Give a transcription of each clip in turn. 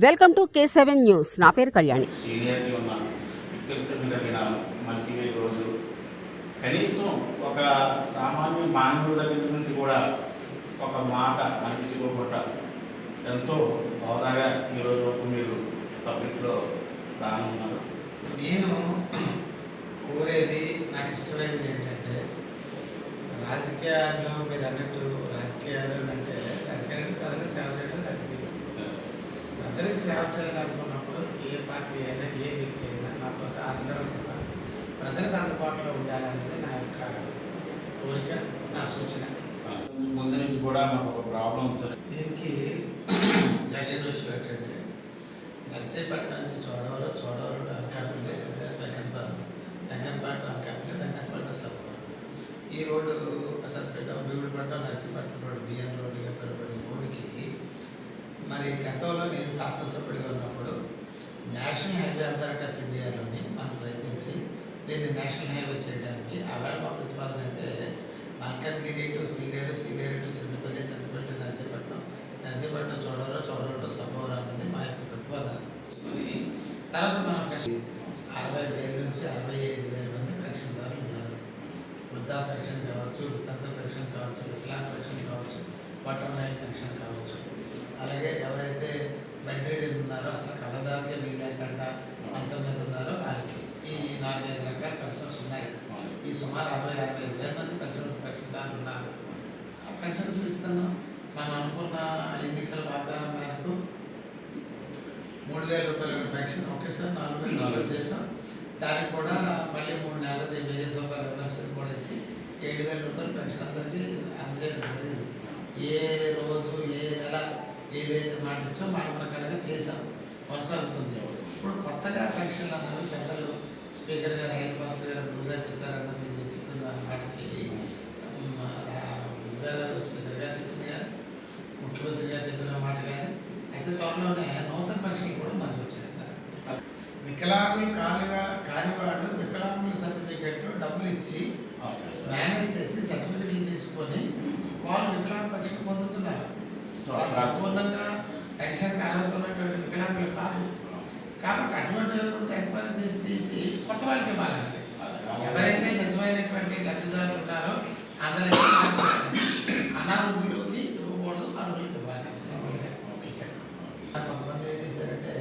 Welcome to K7 news. నా పేరు కళ్యాణి. సీనియర్గా ఉన్న వ్యక్తులతో కలిగిన మనిషిగా ఈరోజు కనీసం ఒక సామాన్య మానవుడి దగ్గర నుంచి కూడా ఒక మాట అనిపించుకోకుండా ఎంతో హోదాగా ఈరోజు వరకు మీరు పబ్లిక్లో రానున్నారు. నేను కోరేది, నాకు ఇష్టమైనది ఏంటంటే రాజకీయాల్లో మీరు అన్నట్టు రాజకీయాలు అంటే ప్రజలకు సేవ చేయడం రాజకీయం. ప్రజలకు సేవ చేయాలనుకున్నప్పుడు ఏ పార్టీ అయినా ఏ వ్యక్తి అయినా నాతో సహా అందరం కూడా ప్రజలకు అందుబాటులో ఉండాలనేది నా యొక్క కోరిక, నా సూచన. ముందు నుంచి కూడా మాకు ఒక ప్రాబ్లమ్స్ దీనికి జరిగిన విషయం ఏంటంటే నర్సీపట్నం నుంచి చోడవరం టు అనకాపల్లి లేదా వెంకటపట్నం అనకాపల్లి వెంకటపట్నం సభ ఈ రోడ్డు అసలు బీగుడిపట్నం నర్సీపట్నం రోడ్డు బిఎన్ రోడ్డుగా పిలువబడే రోడ్డుకి మరి గతంలో నేను శాసనసభ్యుడిగా ఉన్నప్పుడు నేషనల్ హైవే అథారిటీ ఆఫ్ ఇండియాలోని మనం ప్రయత్నించి దీన్ని నేషనల్ హైవే చేయడానికి ఆవేళ మా ప్రతిపాదన అయితే Malkangiri to Sileru to Chintapalli to Narsipatnam Chodavaram to Sabbavaram అనేది మా యొక్క ప్రతిపాదన. తర్వాత మన ఫ్రెష్ 60,000 నుంచి 65,000 మంది పెన్షన్దారులు ఉన్నారు. వృద్ధా పెన్షన్ కావచ్చు, వితంతు పెన్షన్ కావచ్చు, వికలాంగ పెన్షన్ కావచ్చు, బటర్ఫ్లై పెన్షన్ కావచ్చు. అలాగే ఎవరైతే బెడ్ రీడర్ ఉన్నారో అసలు కదలడానికే వీలు లేకుండా మంచం మీద ఉన్నారో వాళ్ళకి ఈ 4-5 రకాల పెన్షన్స్ ఉన్నాయి. ఈ సుమారు 60,000-65,000 మంది పెన్షన్దారులు ఉన్నారు. ఆ పెన్షన్స్ ఇస్తున్నాం. మనం అనుకున్న ఎన్నికల వాగ్దానం మేరకు 3,000 రూపాయల పెన్షన్ ఒకేసారి 4,000 రూపాయలు చేసాం. దానికి కూడా మళ్ళీ 3 నెలలది 1,000 రూపాయల రివర్సల్ కూడా ఇచ్చి 7,000 రూపాయల పెన్షన్ అందరికీ అందజేయడం జరిగింది. ఏ రోజు ఏ నెల ఏదైతే మాట ఇచ్చో మాట ప్రకారంగా చేసాం, కొనసాగుతుంది. ఇప్పుడు కొత్తగా పెన్షన్లు అన్నది పెద్దలు స్పీకర్ గారు అయ్యపాత్ర గారు గురుగా చెప్పారన్నది చెప్పిన మాటకి గురుగారు స్పీకర్ గారు చెప్పింది కానీ ముఖ్యమంత్రి గారు చెప్పిన మాట కానీ అయితే త్వరలోనే నూతన పెన్షన్లు కూడా మంజూరు చేస్తారు. వికలాంగులు కాని వాళ్ళు వికలాంగుల సర్టిఫికేట్లో డబ్బులు ఇచ్చి మేనేజ్ చేసి సర్టిఫికేట్లు తీసుకొని వాళ్ళు వికలాంగ పెన్షన్ పొందుతున్నారు. వాళ్ళు సంపూర్ణంగా పెన్షన్కి అర్హత ఉన్నటువంటి వికలాంగులు కాదు. కాబట్టి అటువంటి ఎవరు ఎంక్వైరీ చేసి తీసి కొత్త వాళ్ళకి ఇవ్వాలండి. ఎవరైతే నిజమైనటువంటి లబ్ధిదారులు ఉన్నారో అందులో అనారోగ్యులకి ఇవ్వకూడదు, అర్హులకి ఇవ్వాలి. సింపుల్గా కొంతమంది ఏం చేశారంటే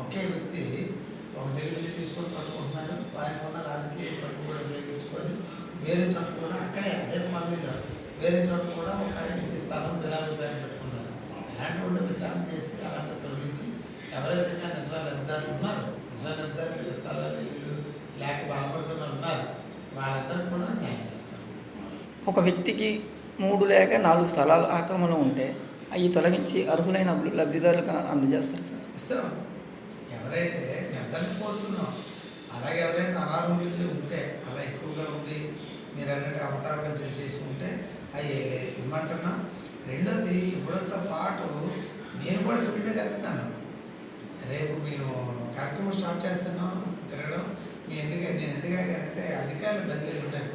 ఒకే వ్యక్తి ఒక దగ్గర నుంచి తీసుకొని పట్టుకుంటున్నారు. వారికి ఉన్న రాజకీయ పట్టు కూడా ఉపయోగించుకొని వేరే చోట కూడా అక్కడే అదే కాలనీలో వేరే చోట కూడా ఒక ఇంటి స్థలం బిరామీ పేరు పెట్టుకున్నారు. అలాంటి విచారణ చేసి అలాంటి తొలగించి ఎవరైతే నిజమైన లబ్ధిదారులు ఉన్నారో నిజమైన లబ్ధిదారులు ఇళ్ళ స్థలాలు ఇల్లు లేక బాధపడుతున్న ఉన్నారు వాళ్ళందరూ కూడా న్యాయం చేస్తారు. ఒక వ్యక్తికి 3 లేక 4 స్థలాలు ఆక్రమణలో ఉంటే అవి తొలగించి అర్హులైన లబ్ధిదారులకు అందజేస్తారు సార్. ఇస్తాం. ఎవరైతే అందరినీ కోరుతున్నాం అలాగే ఎవరైనా అనారోగ్యులకి ఉంటే అలా ఎక్కువగా ఉండి మీరు అన్నట్టు అవతారాలు చేసి ఉంటే అవి ఇవ్వమంటున్నా. రెండోది ఇవ్వడంతో పాటు నేను కూడా ఫీల్డ్లో కలుపుతాను. రేపు మేము కార్యక్రమం స్టార్ట్ చేస్తున్నాం తిరగడం. నేను ఎందుకంటే అధికారులు బదిలీలు ఉన్నాయి.